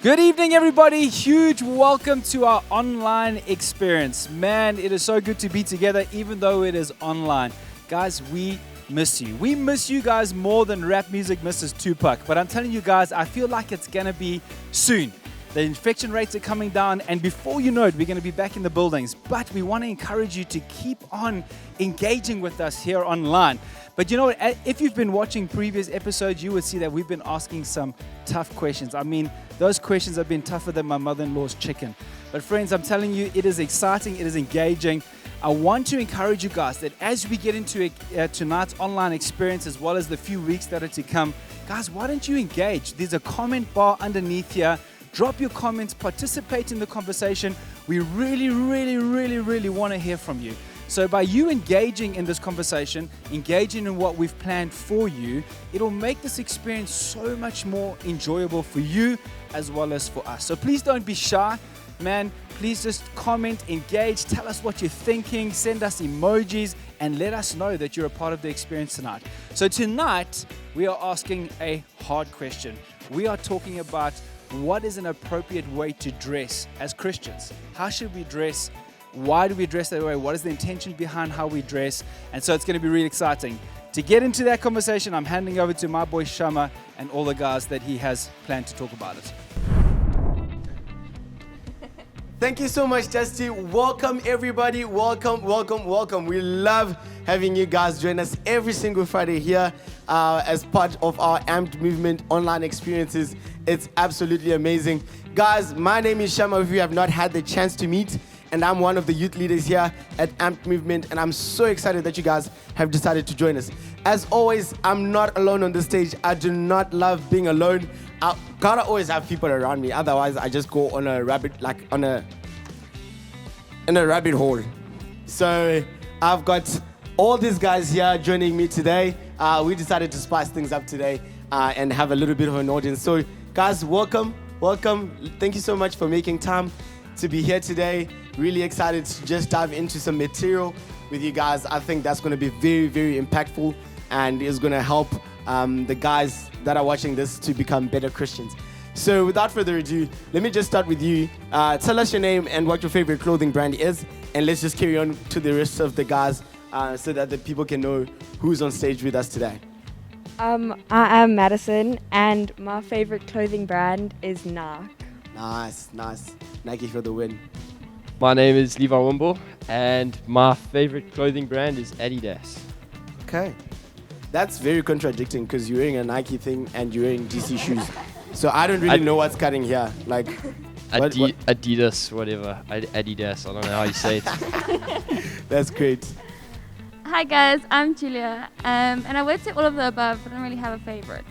Good evening, everybody. Huge welcome to our online experience. Man, it is so good to be together, even though it is online. Guys, we miss you. We miss you guys more than rap music misses Tupac. But I'm telling you guys, I feel like it's going to be soon. The infection rates are coming down, and before you know it, we're going to be back in the buildings. But we want to encourage you to keep on engaging with us here online. But you know what? If you've been watching previous episodes, you would see that we've been asking some tough questions. I mean, those questions have been tougher than my mother-in-law's chicken. But friends, I'm telling you, it is exciting, it is engaging. I want to encourage you guys that as we get into tonight's online experience, as well as the few weeks that are to come, guys, why don't you engage? There's a comment bar underneath here. Drop your comments, participate in the conversation. We really want to hear from you. So by you engaging in this conversation, engaging in what we've planned for you, it'll make this experience so much more enjoyable for you as well as for us. So please don't be shy. Man, please just comment, engage, tell us what you're thinking, send us emojis, and let us know that you're a part of the experience tonight. So tonight, we are asking a hard question. We are talking about what is an appropriate way to dress as Christians? How should we dress? Why do we dress that way? What is the intention behind how we dress? And so it's going to be really exciting. To get into that conversation, I'm handing over to my boy Shama and all the guys that he has planned to talk about it. Thank you so much, Dusty. Welcome, everybody. Welcome. We love having you guys join us every single Friday here as part of our Amped Movement online experiences. It's absolutely amazing. Guys, my name is Shama, if you have not had the chance to meet, and I'm one of the youth leaders here at Amped Movement, and I'm so excited that you guys have decided to join us. As always, I'm not alone on the stage. I do not love being alone. I gotta always have people around me, otherwise I just go on a rabbit hole. So I've got all these guys here joining me today. We decided to spice things up today and have a little bit of an audience. So guys, welcome. Thank you so much for making time to be here today. Really excited to just dive into some material with you guys. I think that's going to be very impactful and is going to help the guys that are watching this to become better Christians. So without further ado, let me just start with you. Tell us your name and what your favorite clothing brand is, and let's just carry on to the rest of the guys so that the people can know who's on stage with us today. I am Madison, and my favorite clothing brand is Nike. Nice. Nike for the win. My name is Levi Wimble, and my favorite clothing brand is Adidas. Okay. That's very contradicting because you're wearing a Nike thing and you're wearing DC shoes. So I don't really know what's cutting here. Like Adidas, whatever. Adidas, I don't know how you say it. That's great. Hi guys, I'm Julia, and I would say all of the above, but I don't really have a favorite.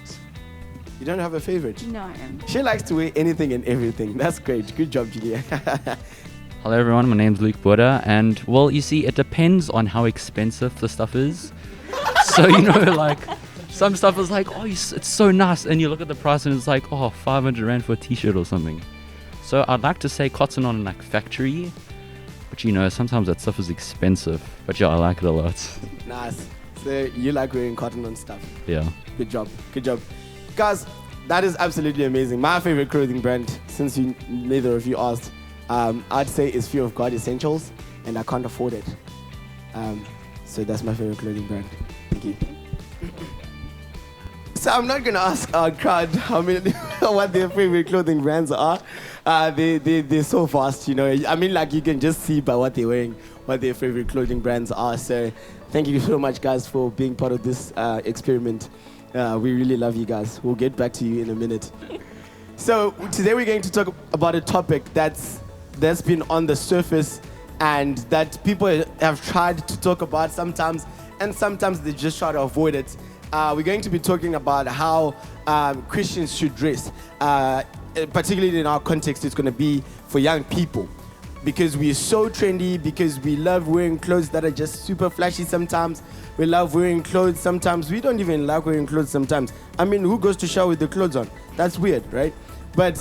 You don't have a favorite? No. She likes to wear anything and everything. That's great. Good job, Julia. Hello everyone, my name's Luke Buddha, and well, you see, it depends on how expensive the stuff is. So, like, some stuff is like, oh, it's so nice, and you look at the price and it's like, oh, 500 Rand for a t-shirt or something. So I'd like to say Cotton On like factory, but sometimes that stuff is expensive, but yeah, I like it a lot. Nice. So you like wearing Cotton On stuff? Yeah. Good job. Guys, that is absolutely amazing. My favorite clothing brand, since neither of you asked, I'd say is Fear of God Essentials, and I can't afford it. So that's my favorite clothing brand. Thank you. So I'm not gonna ask our crowd what their favorite clothing brands are. They're so vast, I mean, like, you can just see by what they're wearing what their favorite clothing brands are. So thank you so much, guys, for being part of this experiment. We really love you guys. We'll get back to you in a minute. So today we're going to talk about a topic that's been on the surface and that people have tried to talk about sometimes, and sometimes they just try to avoid it. We're going to be talking about how Christians should dress. Particularly in our context, it's going to be for young people, because we're so trendy, because we love wearing clothes that are just super flashy sometimes. We love wearing clothes sometimes. We don't even like wearing clothes sometimes. I mean, who goes to shower with the clothes on? That's weird, right? But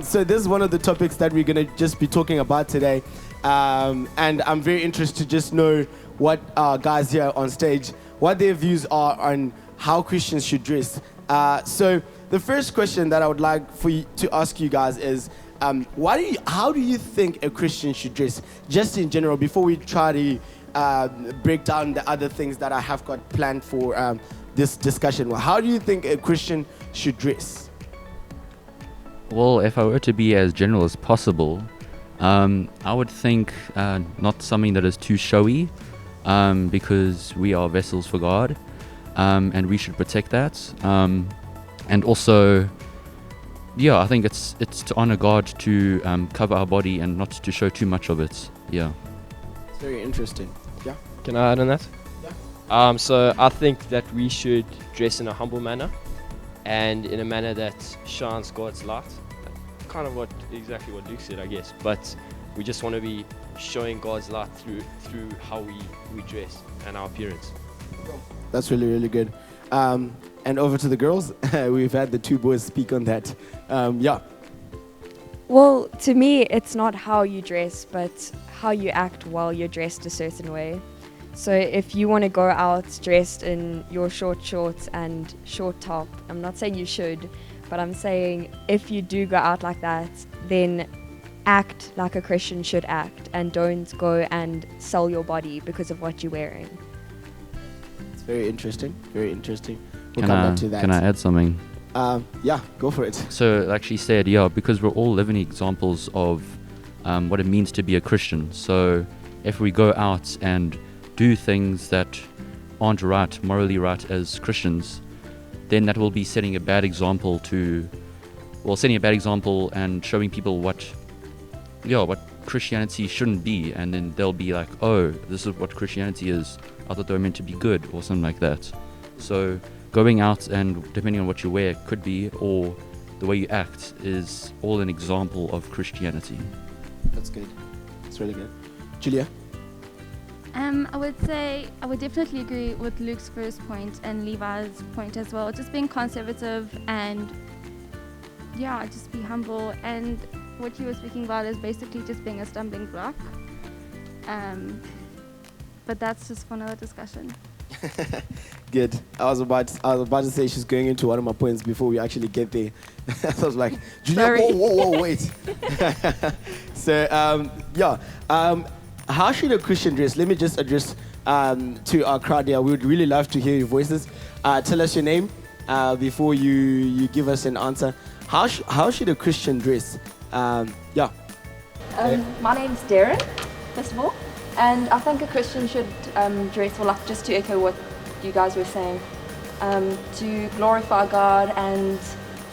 so this is one of the topics that we're going to just be talking about today. And I'm very interested to just know what our guys here on stage, what their views are on how Christians should dress. So the first question that I would like for you to ask you guys is, how do you think a Christian should dress? Just in general, before we try to break down the other things that I have got planned for this discussion. Well, how do you think a Christian should dress? Well, if I were to be as general as possible, I would think not something that is too showy, because we are vessels for God, and we should protect that. And also, yeah, I think it's to honor God to cover our body and not to show too much of it. Yeah. It's very interesting. Yeah. Can I add on that? Yeah. So I think that we should dress in a humble manner and in a manner that shines God's light. Kind of exactly what Luke said, I guess. But we just want to be showing God's light through how we dress and our appearance. That's really, really good. And over to the girls. We've had the two boys speak on that. Yeah. Well, to me, it's not how you dress, but how you act while you're dressed a certain way. So if you want to go out dressed in your short shorts and short top, I'm not saying you should, but I'm saying if you do go out like that, then act like a Christian should act and don't go and sell your body because of what you're wearing. It's very interesting. Very interesting. We'll come back to that. Can I add something? Yeah, go for it. So, like she said, yeah, because we're all living examples of what it means to be a Christian. So, if we go out and do things that aren't right, morally right as Christians, then that will be setting a bad example and showing people what Christianity shouldn't be. And then they'll be like, oh, this is what Christianity is. I thought they were meant to be good or something like that. So, going out and depending on what you wear could be, or the way you act is all an example of Christianity. That's good. That's really good. Julia? I would definitely agree with Luke's first point and Levi's point as well. Just being conservative and just be humble. And what you were speaking about is basically just being a stumbling block. But that's just for another discussion. Good. I was about to say she's going into one of my points before we actually get there. So I was like, Julia, whoa, wait. So, how should a Christian dress? Let me just address to our crowd here. We would really love to hear your voices. Tell us your name before you give us an answer. How should a Christian dress? My name's Darren, first of all. And I think a Christian should dress, just to echo what you guys were saying, to glorify God and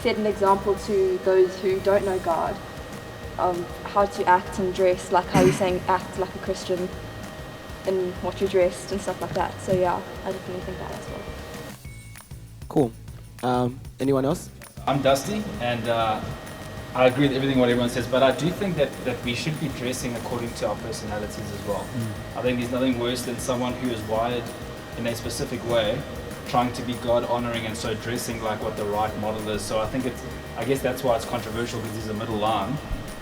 set an example to those who don't know God, how to act and dress, like how you're saying act like a Christian in what you're dressed and stuff like that. So yeah, I definitely think that as well. Cool. Anyone else? I'm Dusty, and I agree with everything what everyone says, but I do think that we should be dressing according to our personalities as well. I think there's nothing worse than someone who is wired in a specific way, trying to be God-honoring and so dressing like what the right model is. So I guess that's why it's controversial, because there's a middle line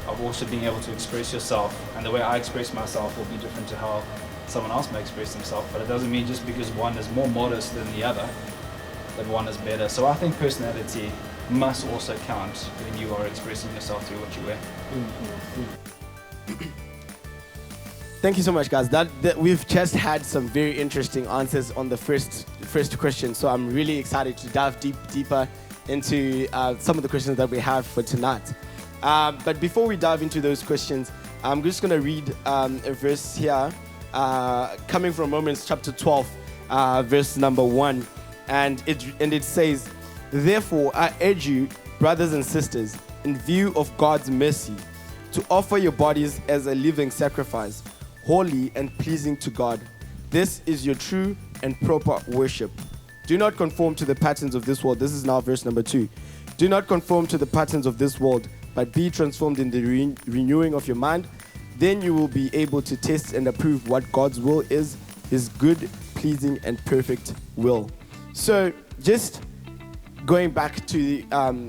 of also being able to express yourself, and the way I express myself will be different to how someone else may express themselves. But it doesn't mean just because one is more modest than the other, that one is better. So I think personality must also count when you are expressing yourself through what you wear. Thank you so much, guys. That we've just had some very interesting answers on the first question. So I'm really excited to dive deeper into some of the questions that we have for tonight. But before we dive into those questions, I'm just going to read a verse here coming from Romans chapter 12, verse number 1, and it says, "Therefore, I urge you, brothers and sisters, in view of God's mercy, to offer your bodies as a living sacrifice, holy and pleasing to God. This is your true and proper worship. Do not conform to the patterns of this world." This is now verse number 2. "Do not conform to the patterns of this world, but be transformed in the renewing of your mind. Then you will be able to test and approve what God's will is, his good, pleasing, and perfect will." So just going back to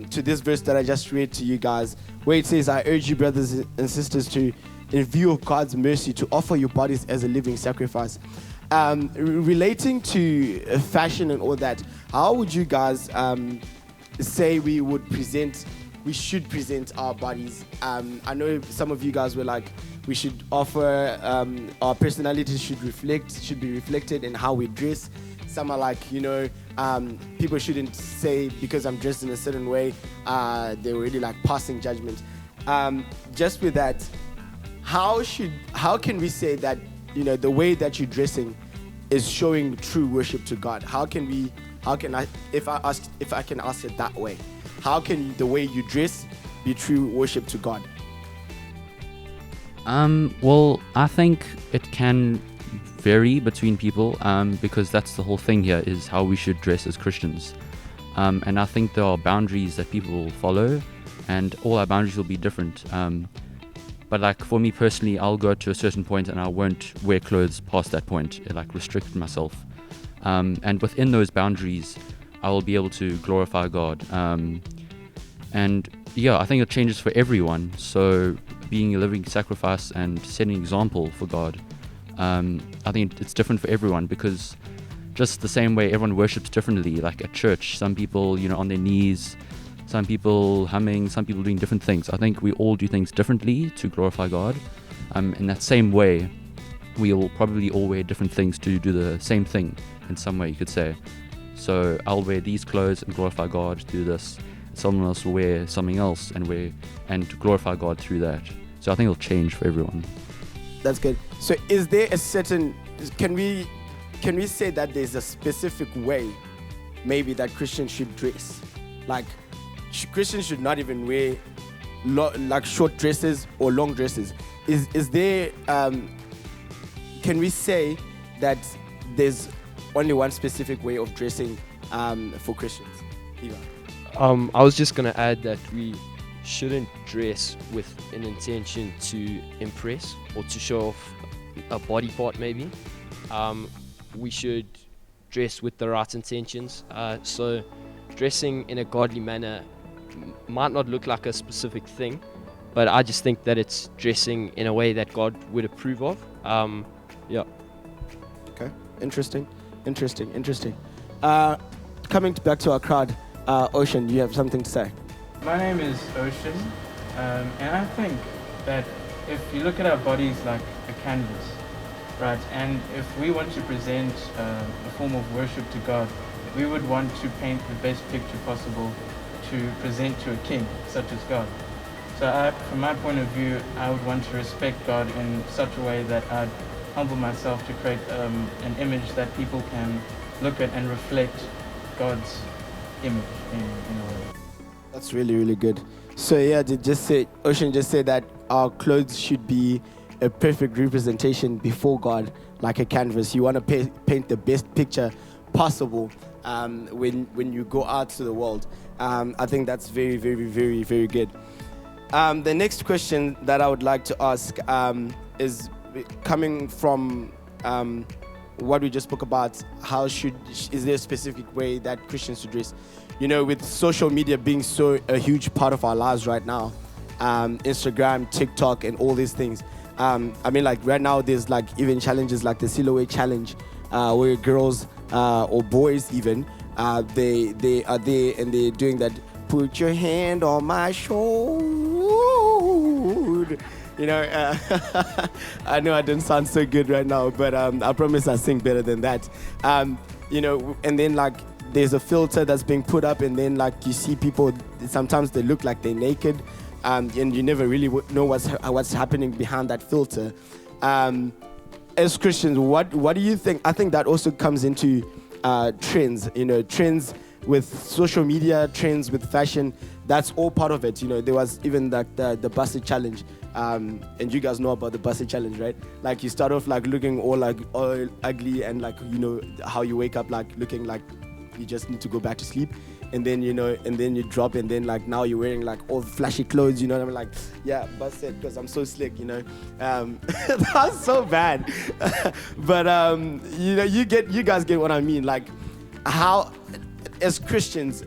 this verse that I just read to you guys, where it says, "I urge you, brothers and sisters, to, in view of God's mercy, to offer your bodies as a living sacrifice." Relating to fashion and all that, how would you guys say we should present our bodies. I know some of you guys were like, we should offer, our personality should be reflected in how we dress. Some are like, people shouldn't say because I'm dressed in a certain way, they're really like passing judgment. Just with that, how can we say that, the way that you're dressing is showing true worship to God? If I can ask it that way, how can the way you dress be true worship to God? Well, I think it can vary between people, because that's the whole thing here, is how we should dress as Christians. And I think there are boundaries that people will follow, and all our boundaries will be different. But like for me personally, I'll go to a certain point and I won't wear clothes past that point. It like restrict myself. And within those boundaries, I will be able to glorify God. And yeah, I think it changes for everyone. So being a living sacrifice and setting an example for God, I think it's different for everyone, because just the same way everyone worships differently, like at church, some people, on their knees, some people humming, some people doing different things. I think we all do things differently to glorify God. In that same way, we will probably all wear different things to do the same thing in some way, you could say. So I'll wear these clothes and glorify God through this. Someone else will wear something else and glorify God through that. So I think it'll change for everyone. That's good. So is there a certain, can we say that there's a specific way maybe that Christians should dress? Like Christians should not even wear like short dresses or long dresses. Is there, can we say that there's only one specific way of dressing for Christians? Eva. I was just going to add that we shouldn't dress with an intention to impress or to show off a body part maybe. We should dress with the right intentions. So dressing in a godly manner might not look like a specific thing, but I just think that it's dressing in a way that God would approve of. Yeah. Okay, interesting. Coming back to our crowd, Ocean, you have something to say? My name is Ocean, and I think that if you look at our bodies like a canvas, right, and if we want to present a form of worship to God, we would want to paint the best picture possible to present to a king, such as God. So from my point of view, I would want to respect God in such a way that I'd humble myself to create an image that people can look at and reflect God's image in a way. That's really, really good. So yeah, Ocean just said that our clothes should be a perfect representation before God, like a canvas. You want to paint the best picture possible when you go out to the world. I think that's very, very, very, very good. The next question that I would like to ask is coming from what we just spoke about. Is there a specific way that Christians should dress? With social media being a huge part of our lives right now, Instagram, TikTok, and all these things. Like right now, there's like even challenges like the silhouette challenge, where girls or boys even they are there and they're doing that. Put your hand on my shoulder. I know I don't sound so good right now, but I promise I sing better than that. And then like there's a filter that's being put up, and then like you see people, sometimes they look like they're naked, and you never really know what's happening behind that filter. As Christians, what do you think? I think that also comes into trends, trends with social media, trends with fashion. That's all part of it. There was even like the Busted Challenge, and you guys know about the Busted Challenge, right? Like you start off like looking all ugly, and like how you wake up like looking like you just need to go back to sleep, and then you drop, and then like now you're wearing like all flashy clothes, what I mean? Like, yeah, busted because I'm so slick, that's so bad. But you guys get what I mean. Like, how, as Christians,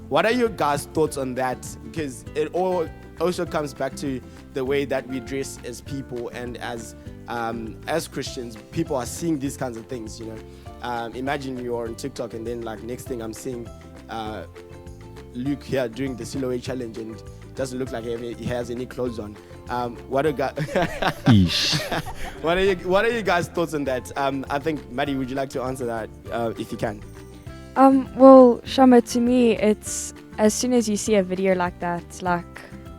what are your guys' thoughts on that? Because it all also comes back to the way that we dress as people, and as Christians, people are seeing these kinds of things. Imagine you're on TikTok, and then like next thing I'm seeing Luke here doing the silhouette challenge and doesn't look like he has any clothes on. What are what are you guys' thoughts on that? I think Maddie, would you like to answer that if you can? Well, Shama, to me, it's as soon as you see a video like that, like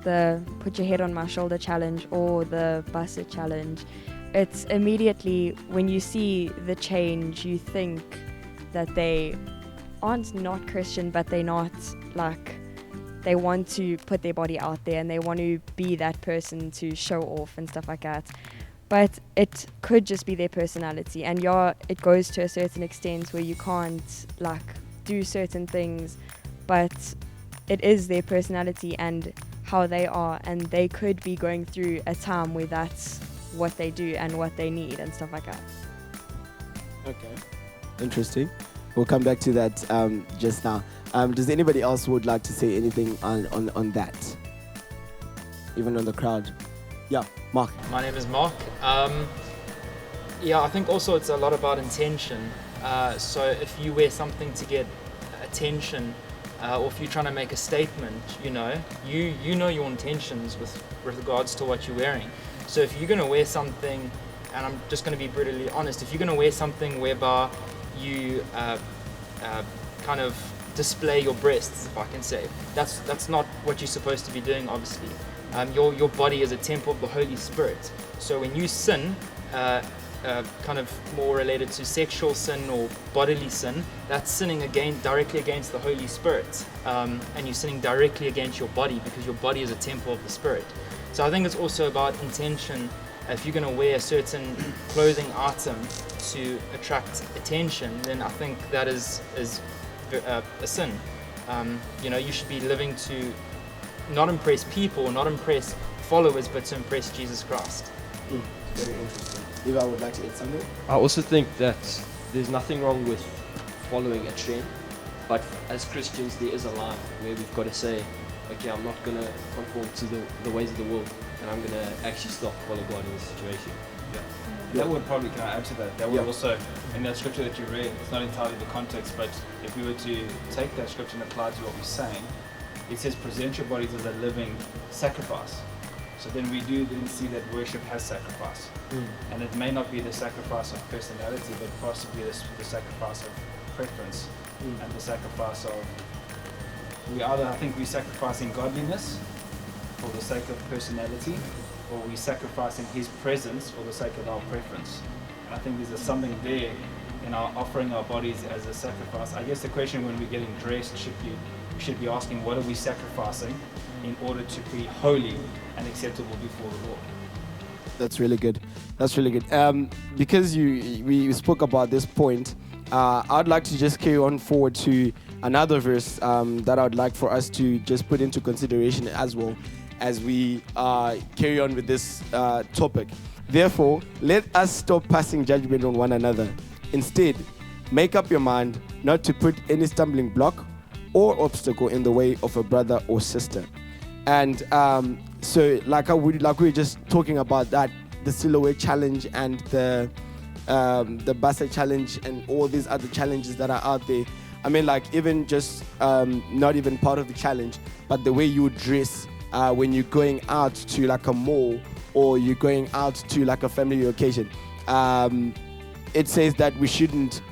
the put your head on my shoulder challenge or the busset challenge, it's immediately when you see the change, you think that they aren't not Christian, but they're not like, they want to put their body out there and they want to be that person to show off and stuff like that. But it could just be their personality, and it goes to a certain extent where you can't like do certain things, but it is their personality and how they are, and they could be going through a time where that's what they do and what they need and stuff like that. Okay, interesting. We'll come back to that just now. Does anybody else would like to say anything on that? Even on the crowd? Yeah, Mark. My name is Mark. I think also it's a lot about intention. So if you wear something to get attention, or if you're trying to make a statement, you know your intentions with regards to what you're wearing. So if you're going to wear something, and I'm just going to be brutally honest, if you're going to wear something whereby you kind of display your breasts, if I can say, that's not what you're supposed to be doing, obviously. Your body is a temple of the Holy Spirit. So when you sin, kind of more related to sexual sin or bodily sin, that's sinning directly against the Holy Spirit. And you're sinning directly against your body because your body is a temple of the Spirit. So I think it's also about intention. If you're going to wear a certain clothing item to attract attention, then I think that is a sin. You should be living to not impress people, not impress followers, but to impress Jesus Christ. Very interesting. Eva, I would like to add something. I also think that there's nothing wrong with following a trend, but as Christians there is a line where we've got to say, okay, I'm not going to conform to the ways of the world, and I'm going to actually stop follow God in this situation. That would probably, can I add to that? That would also, in that scripture that you read, it's not entirely the context, but if we were to take that scripture and apply it to what we're saying, it says present your bodies as a living sacrifice. So then we do then see that worship has sacrifice. And it may not be the sacrifice of personality, but possibly the sacrifice of preference and the sacrifice of, we're sacrificing godliness for the sake of personality, or we're sacrificing His presence for the sake of our preference. And I think there's something there in our offering our bodies as a sacrifice. I guess the question when we're getting dressed should be asking, what are we sacrificing in order to be holy and acceptable before the Lord? That's really good. Because we spoke about this point, I'd like to just carry on forward to another verse that I would like for us to just put into consideration as well as we carry on with this topic. Therefore, let us stop passing judgment on one another. Instead, make up your mind not to put any stumbling block or obstacle in the way of a brother or sister. And so like we were just talking about that, the silhouette challenge and the basset challenge and all these other challenges that are out there. I mean, like even just not even part of the challenge, but the way you dress when you're going out to like a mall or you're going out to like a family occasion. It says that we shouldn't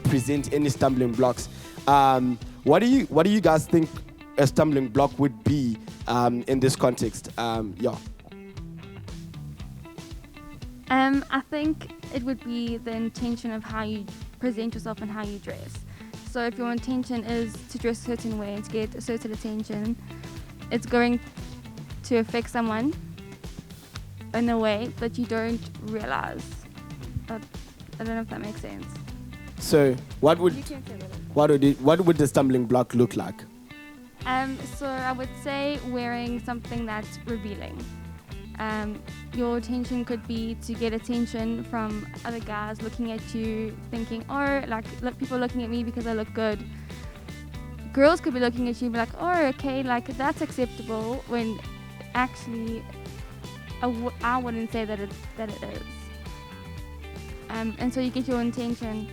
present any stumbling blocks. What do you guys think a stumbling block would be in this context? I think it would be the intention of how you present yourself and how you dress. So if your intention is to dress a certain way and to get a certain attention, it's going to affect someone in a way that you don't realize. I don't know if that makes sense. So what would the stumbling block look like? So I would say wearing something that's revealing. Your intention could be to get attention from other guys looking at you, thinking, oh, look, people looking at me because I look good. Girls could be looking at you and be like, oh, okay, like that's acceptable, when actually I wouldn't say that it is. And so you get your intention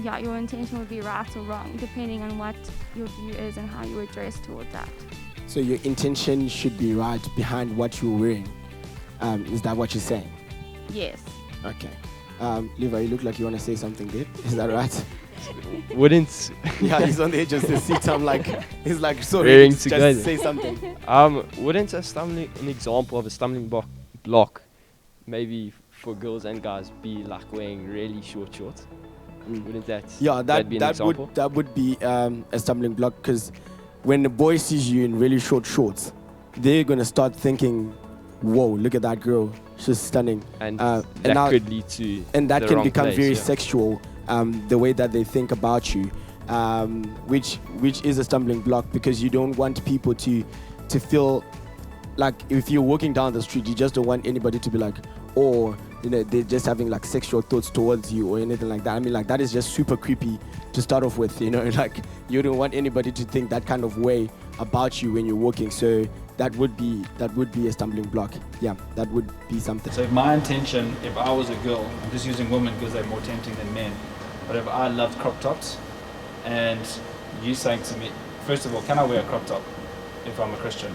yeah, your intention would be right or wrong, depending on what your view is and how you would dress towards that. So your intention should be right behind what you're wearing. Is that what you're saying? Yes. Okay. Levi, you look like you want to say something there. Is that right? Wouldn't Yeah, he's on the edge of the seat. I'm like, he's like, so Raring ready to to go just say something. wouldn't an example of a stumbling block maybe for girls and guys be like wearing really short shorts? Wouldn't that Yeah, be an example? that would be a stumbling block, because when the boy sees you in really short shorts, they're gonna start thinking, "Whoa, look at that girl, she's stunning," And that that could lead to and that the can wrong become place, very yeah. sexual. The way that they think about you, which is a stumbling block, because you don't want people to feel like, if you're walking down the street, you just don't want anybody to be like, oh, they're just having like sexual thoughts towards you or anything like that. I mean, like, that is just super creepy to start off with, like, you don't want anybody to think that kind of way about you when you're walking. So that would be a stumbling block. Yeah, that would be something. So if my intention, if I was a girl, I'm just using women because they're more tempting than men, but if I loved crop tops and you saying to me, first of all, can I wear a crop top if I'm a Christian?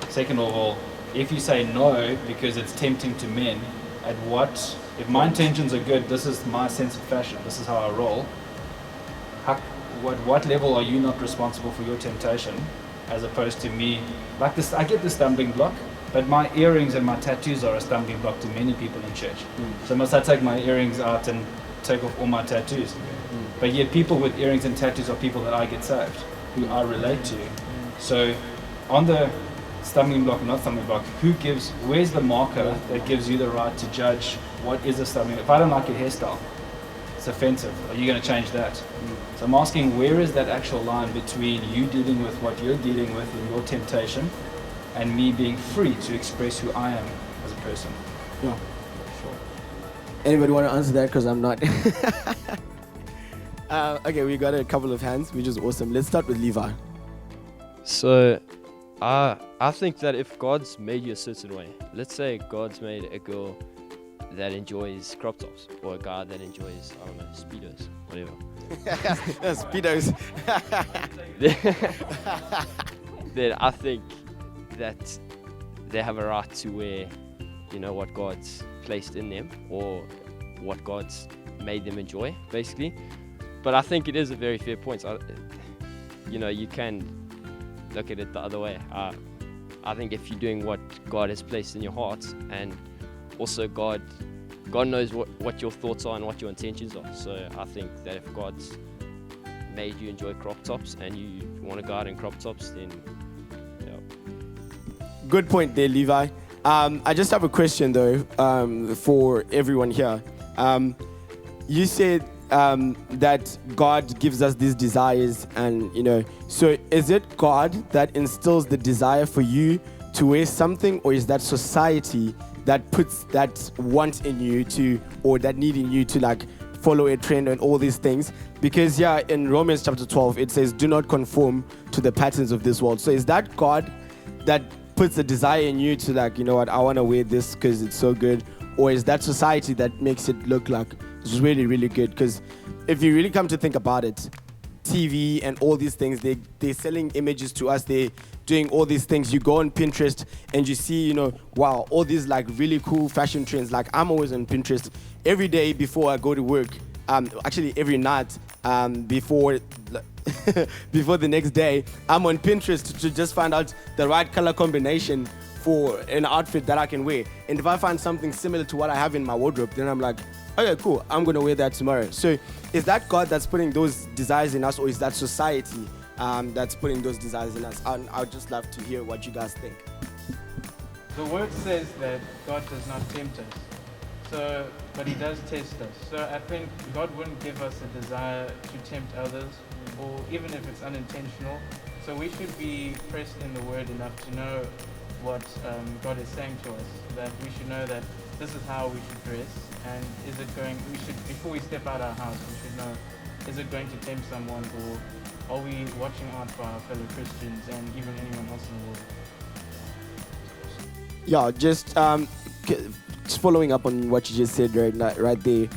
Second of all, if you say no because it's tempting to men, if my intentions are good, this is my sense of fashion, this is how I roll, what level are you not responsible for your temptation, as opposed to me? Like this, I get the stumbling block, but my earrings and my tattoos are a stumbling block to many people in church. So must I take my earrings out and take off all my tattoos? But yet people with earrings and tattoos are people that I get saved, who I relate to. So on the stumbling block, not stumbling block, where's the marker that gives you the right to judge what is a stumbling block? If I don't like your hairstyle, it's offensive, are you going to change that? So I'm asking, where is that actual line between you dealing with what you're dealing with in your temptation and me being free to express who I am as a person? Yeah, sure. Anybody want to answer that? Because I'm not. Okay, we got a couple of hands, which is awesome. Let's start with Levi. So I think that if God's made you a certain way, let's say God's made a girl that enjoys crop tops, or a guy that enjoys, I don't know, Speedos, whatever. Speedos. Then I think that they have a right to wear, what God's placed in them, or what God's made them enjoy, basically. But I think it is a very fair point. You can look at it the other way. I think if you're doing what God has placed in your heart, and also God knows what your thoughts are and what your intentions are. So I think that if God's made you enjoy crop tops and you want to go out in crop tops, then yeah. Good point there, Levi. I just have a question though, for everyone here. You said that God gives us these desires, and so is it God that instills the desire for you to wear something, or is that society that puts that want in you to, or that need in you to like follow a trend and all these things? Because in Romans chapter 12 it says, do not conform to the patterns of this world. So is that God that puts a desire in you to like, what, I want to wear this because it's so good, or is that society that makes it look like it's really, really good? Because if you really come to think about it, TV and all these things, they're selling images to us. They're doing all these things. You go on Pinterest and you see, wow, all these like really cool fashion trends. Like, I'm always on Pinterest every day before I go to work. Actually every night before before the next day, I'm on Pinterest to just find out the right color combination for an outfit that I can wear. And if I find something similar to what I have in my wardrobe, then I'm like, okay, cool, I'm going to wear that tomorrow. So is that God that's putting those desires in us, or is that society that's putting those desires in us? I would just love to hear what you guys think. The word says that God does not tempt us, but he does test us. So I think God wouldn't give us a desire to tempt others, or even if it's unintentional. So we should be pressed in the word enough to know what God is saying to us, that we should know that this is how we should dress, and before we step out our house, we should know, is it going to tempt someone, or are we watching out for our fellow Christians and even anyone else in the world? Yeah, just following up on what you just said right there.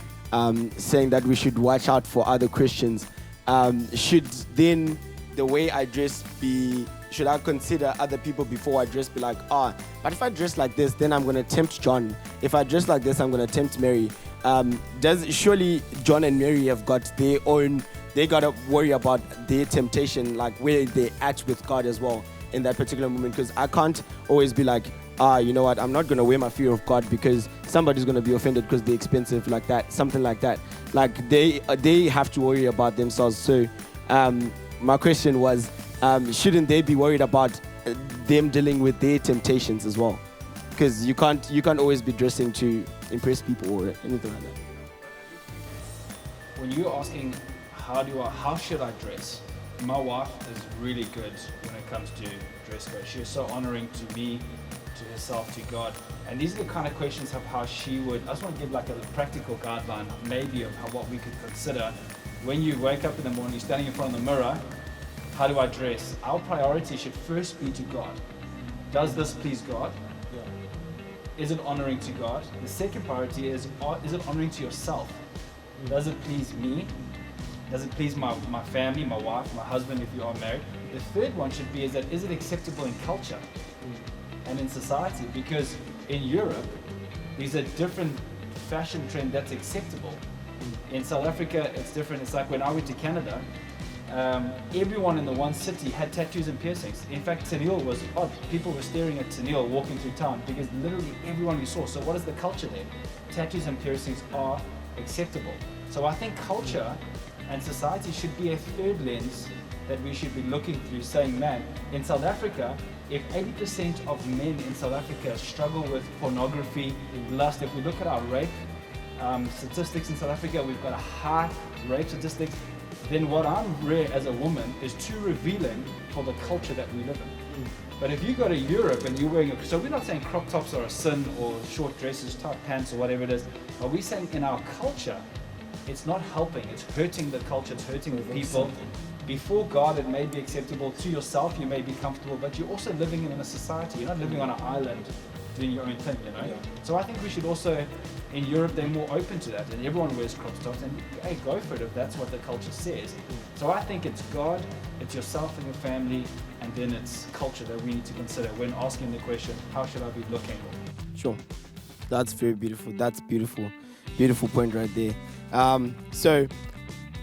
saying that we should watch out for other Christians. Should then the way I dress be, should I consider other people before I dress, be like, but if I dress like this, then I'm going to tempt John. If I dress like this, I'm going to tempt Mary. Surely John and Mary have got their own, they got to worry about their temptation, like where they act with God as well in that particular moment. Because I can't always be like, you know what, I'm not going to wear my fear of God because somebody's going to be offended because they're expensive, like that, something like that. Like they have to worry about themselves. So my question was, shouldn't they be worried about them dealing with their temptations as well? Because you can't always be dressing to impress people or anything like that. When you're asking how should I dress, my wife is really good when it comes to dress code. She is so honoring to me, to herself, to God. And these are the kind of questions of how she would, I just want to give like a practical guideline maybe of what we could consider. When you wake up in the morning, you're standing in front of the mirror, how do I dress? Our priority should first be to God. Does this please God? Is it honoring to God? The second priority is it honoring to yourself? Does it please me? Does it please my family, my wife, my husband if you are married? The third one should be is it acceptable in culture and in society? Because in Europe, there's a different fashion trend that's acceptable. In South Africa, it's different. It's like when I went to Canada, everyone in the one city had tattoos and piercings. In fact, Tennille was odd. People were staring at Tennille walking through town because literally everyone we saw. So what is the culture there? Tattoos and piercings are acceptable. So I think culture and society should be a third lens that we should be looking through, saying, man, in South Africa, if 80% of men in South Africa struggle with pornography, lust, if we look at our rape statistics in South Africa, we've got a high rape statistics, then what I'm rare as a woman is too revealing for the culture that we live in. But if you go to Europe and you're wearing, so we're not saying crop tops are a sin or short dresses, tight pants or whatever it is, but we're saying in our culture, it's not helping, it's hurting the culture, it's hurting the people. Before God, it may be acceptable. To yourself, you may be comfortable, but you're also living in a society. You're not living on an island doing your own thing, you know? Yeah. So I think we should also, in Europe, they're more open to that, and everyone wears crop tops, and hey, go for it if that's what the culture says. So I think it's God, it's yourself and your family, and then it's culture that we need to consider when asking the question, how should I be looking? Sure. That's very beautiful. That's beautiful. Beautiful point right there. So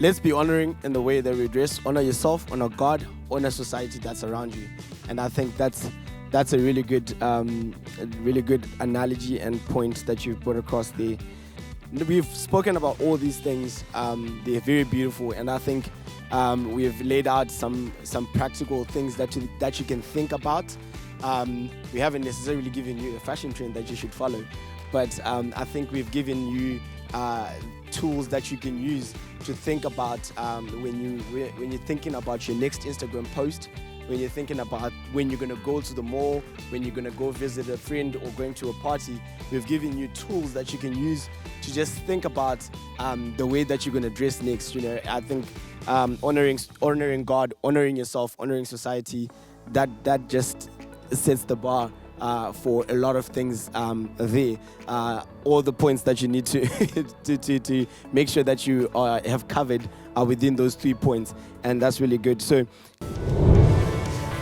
let's be honoring in the way that we dress. Honor yourself, honor God, honor society that's around you. And I think that's a really good analogy and point that you've put across there. We've spoken about all these things. They're very beautiful, and I think we've laid out some practical things that you can think about. We haven't necessarily given you a fashion trend that you should follow, but I think we've given you tools that you can use to think about when you're thinking about your next Instagram post, when you're thinking about when you're going to go to the mall, when you're going to go visit a friend or going to a party. We've given you tools that you can use to just think about the way that you're going to dress next. You know, I think honoring God, honoring yourself, honoring society, that just sets the bar for a lot of things there. All the points that you need to to make sure that you have covered are within those 3 points, and that's really good. So.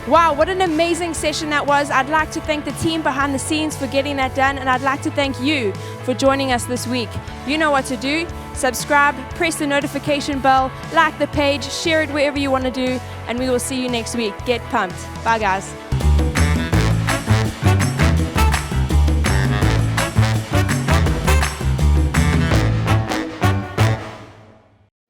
Wow, what an amazing session that was. I'd like to thank the team behind the scenes for getting that done, and I'd like to thank you for joining us this week. You know what to do. Subscribe, press the notification bell, like the page, share it wherever you want to do, and we will see you next week. Get pumped. Bye, guys.